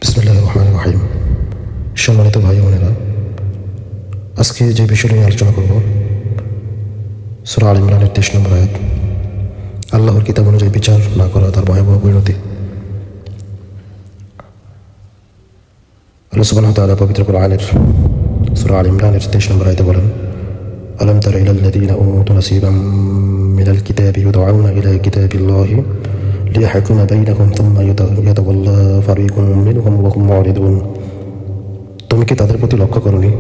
বিসমিল্লাহির রহমানির রহিম। সম্মানিত ভাই বোনেরা, আজকে যে বিষয় নিয়ে আলোচনা করব সূরা আল ইমরানের 23 নম্বর আয়াত। আল্লাহর কিতাব অনুযায়ী বিচার না করা তার ভয়াবহ পরিণতি। আল্লাহ সুবহানাহু ওয়া তাআলা পবিত্র কোরআনের সূরা আল ইমরানের 23 নম্বর আয়াতে বলেন, আলাম তারা ইলাল্লাযীনা উতু নাসীবাম মিনাল কিতাবি ইউদআউনা ইলা কিতাবিল্লাহি লিয়াহকুমা বাইনাহুম থুম্মা ইয়াতাওয়াল্লা ফারিকুম মিনহুম ওয়া হুম মুরিদুন। তুমি কি তাদের প্রতি লক্ষ্য করনি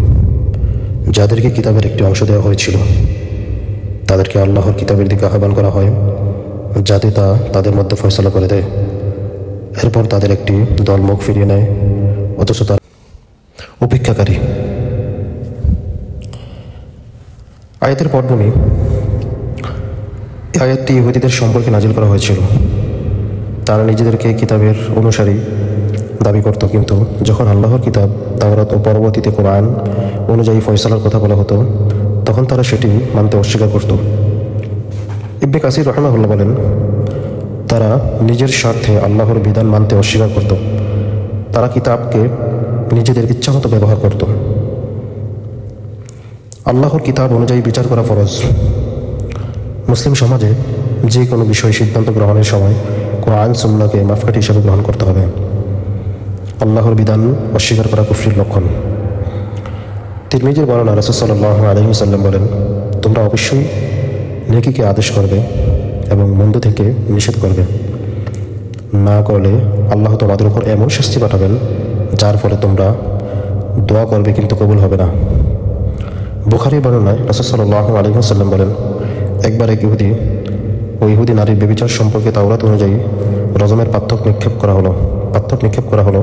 যাদেরকে কিতাবের একটি অংশ দেওয়া হয়েছিল? তাদেরকে আল্লাহর কিতাবের দিকে আহ্বান করা হয় যাতে তা তাদের মধ্যে ফয়সালা করে দেয়। এরপর তাদের একটি দল মুখ ফিরিয়ে নেয়, অথচ তারা উপেক্ষাকারী। আয়াতের পটভূমি: এই আয়াতটি ইহুদিদের সম্পর্কে নাজিল করা হয়েছিল। তারা নিজেদেরকে কিতাবের অনুসারী দাবি করত, কিন্তু যখন আল্লাহর কিতাব তাওরাত ও পরবর্তীতে কোরআন অনুযায়ী ফয়সালার কথা বলা হতো, তখন তারা সেটি মানতে অস্বীকার করত। ইবনে কাসির রাহিমাহুল্লাহ বলেন, তারা নিজের স্বার্থে আল্লাহর বিধান মানতে অস্বীকার করত। তারা কিতাবকে নিজেদের ইচ্ছামতো ব্যবহার করত। আল্লাহর কিতাব অনুযায়ী বিচার করা ফরজ। মুসলিম সমাজে যে কোনো বিষয় সিদ্ধান্ত গ্রহণের সময় কোরআন সুন্নাহকে মাপকাঠি হিসেবে গ্রহণ করতে হবে। আল্লাহর বিধান অস্বীকার করা কুফরির লক্ষণ। তিরমিজির বর্ণনা, রাসূল সাল্লাল্লাহু আলাইহি ওয়াসাল্লাম বলেন, তোমরা অবশ্যই নেকিকে আদেশ করবে এবং মন্দ থেকে নিষেধ করবে। না করলে আল্লাহ তোমাদের উপর এমন শাস্তি পাঠাবেন যার ফলে তোমরা দোয়া করবে কিন্তু কবুল হবে না। বুখারীর বর্ণনায় রাসূল সাল্লাল্লাহু আলাইহি ওয়াসাল্লাম বলেন, একবার এক ইহুদি ও ইহুদি নারীর ব্যভিচার সম্পর্কে তাওরাত অনুযায়ী রজমের পাথর নিক্ষেপ করা হলো।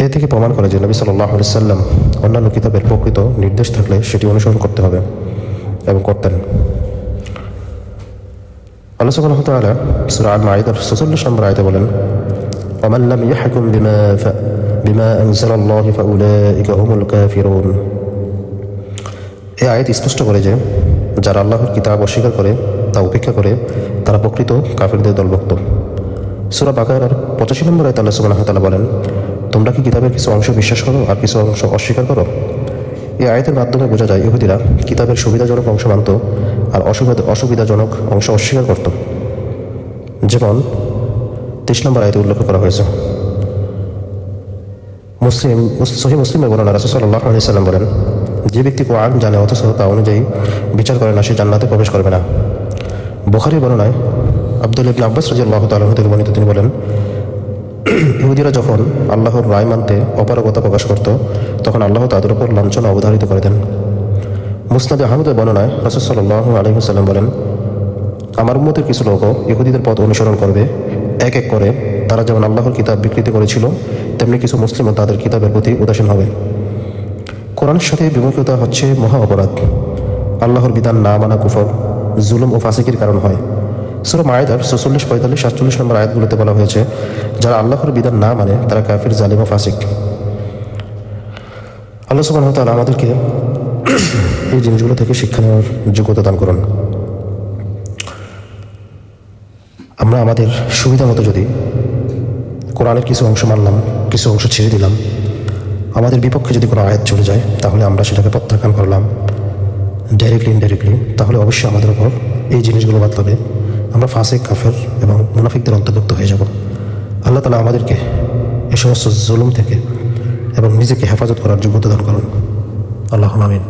এ থেকে প্রমাণ করে যে নবী সাল্লাল্লাহু আলাইহি ওয়াসাল্লাম অন্যান্য কিতাবের প্রকৃত নির্দেশ থাকলে সেটি অনুসরণ করতে হবে এবং করতেন। আল্লাহ সুবহানাহু ওয়া তাআলা সূরা আল-মাঈদার ৪৬ নম্বর আয়াতে বলেন, ওয়ামান লাম ইয়াহকুম বিমা আনজালাল্লাহু ফাউলাইকা হুমুল কাফিরুন। এই আয়াত স্পষ্ট করে যে যারা আল্লাহর কিতাব অস্বীকার করে, তা উপেক্ষা করে, তারা প্রকৃত কাফিরদের দলভুক্ত। সূরা বাকারার ৮৫ নম্বর আয়াতে আল্লাহ সুবহানাহু ওয়া তাআলা বলেন, তোমরা কি কিতাবের কিছু অংশ বিশ্বাস করো আর কিছু অংশ অস্বীকার করো? এই আয়াতের মাধ্যমে বোঝা যায় ইহুদিরা কিতাবের সুবিধাজনক অংশ মানত আর অসুবিধাজনক অংশ অস্বীকার করত, যেমন ৩০ নম্বর আয়াতে উল্লেখ করা হয়েছে। সহিহ মুসলিমের বর্ণনা, রাসূল সাল্লাল্লাহু আলাইহি ওয়াসাল্লাম বলেন, যে ব্যক্তি কোরআন জানে অথচ তা অনুযায়ী বিচার করে না, সে জান্নাতে প্রবেশ করবে না। বুখারীর বর্ণনায় আব্দুল্লাহ ইবনে আব্বাস রাদিয়াল্লাহু তাআলা থেকে বর্ণিত, তিনি বলেন, ইহুদিরা যখন আল্লাহর রায় মানতে অপারগতা প্রকাশ করত, তখন আল্লাহ তাদের উপর লাঞ্ছনা অবধারিত করে দেন। মুসনাদে আহমদের বর্ণনায় রাসূল সাল্লাল্লাহু আলাইহি ওয়াসাল্লাম বলেন, আমার উম্মতের কিছু লোকও ইহুদিদের পথ অনুসরণ করবে। এক এক করে তারা যেমন আল্লাহর কিতাব বিকৃতি করেছিল, তেমনি কিছু মুসলিমও তাদের কিতাবের প্রতি উদাসীন হবে। কোরআনের সাথে বিমুখতা হচ্ছে মহা অপরাধ। আল্লাহর বিধান না মানা কুফর, জুলুম ও ফাসিকির কারণ হয়। সূরা মাঈদার ৪৪, ৪৫, ৪৭ নম্বর আয়াতগুলোতে বলা হয়েছে, যারা আল্লাহর বিধান না মানে তারা কাফির, জালিম ও ফাসিক। আল্লাহ সুবহানাহু ওয়া তাআলা আমাদেরকে এই জিনিসগুলো থেকে শিক্ষা নেওয়ার যোগ্যতা দান করুন। আমরা আমাদের সুবিধা মতো যদি কোরআনের কিছু অংশ মানলাম, কিছু অংশ ছেড়ে দিলাম, আমাদের বিপক্ষে যদি কোনো আয়াত চলে যায়, তাহলে আমরা সেটাকে প্রত্যাখ্যান করলাম ডাইরেক্টলি ইনডাইরেক্টলি, তাহলে অবশ্যই আমাদের উপর এই জিনিসগুলো বাতলাবে। আমরা ফাসিক, কাফের এবং মুনাফিকদের অন্তর্ভুক্ত হয়ে যাব। আল্লাহ তাআলা আমাদেরকে এই সমস্ত জুলুম থেকে এবং নিজেকে হেফাজত করার যোগ্যতা দান করুন। আল্লাহুম্মা আমিন।